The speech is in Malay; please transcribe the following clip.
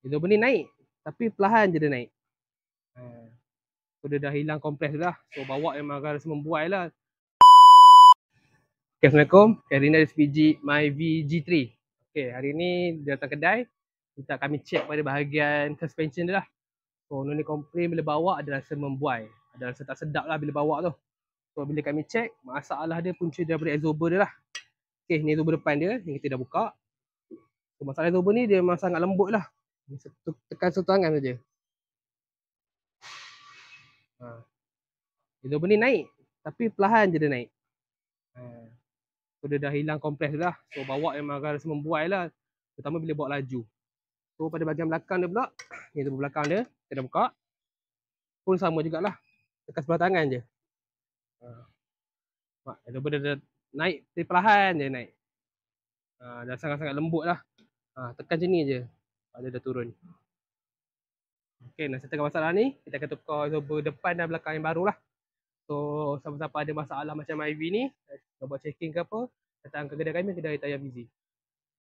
Eldober ni naik, tapi perlahan je dia naik. So dia dah hilang kompres dah. So bawa memang agak rasa membuai lah. Okay, Assalamualaikum. Hari ni ada SPG Myvi G3. Okay, hari ni dia datang kedai. Minta kami check pada bahagian suspension dia lah. So ni komplain bila bawa ada rasa membuai. Ada rasa tak sedap lah bila bawa tu. So bila kami check, masalah dia punca daripada exhaust dia lah. Okay, ni exhaust depan dia. Ni kita dah buka. So masalah exhaust ni dia memang sangat lembut lah. Tekan satu tangan saja. Exhaust ni naik, tapi perlahan je dia naik. So dia dah hilang kompres dah. So bawa memang agak rasa membuai lah. Terutama bila bawa laju. So pada bahagian belakang dia pula, ni tu belakang dia, kita dah buka. Pun sama jugalah. Tekan sebelah tangan je. Exhaust dia dah naik, tapi perlahan je naik. Dah sangat-sangat lembut lah. Tekan macam ni je. Dia dah turun. Okay, nak settlekan masalah ni, kita akan tukar exhaust depan dan belakang yang baru lah. So siapa-siapa ada masalah macam IV ni, nak buat checking ke apa, datang ke kedai kami, kedai Tayar Fizi.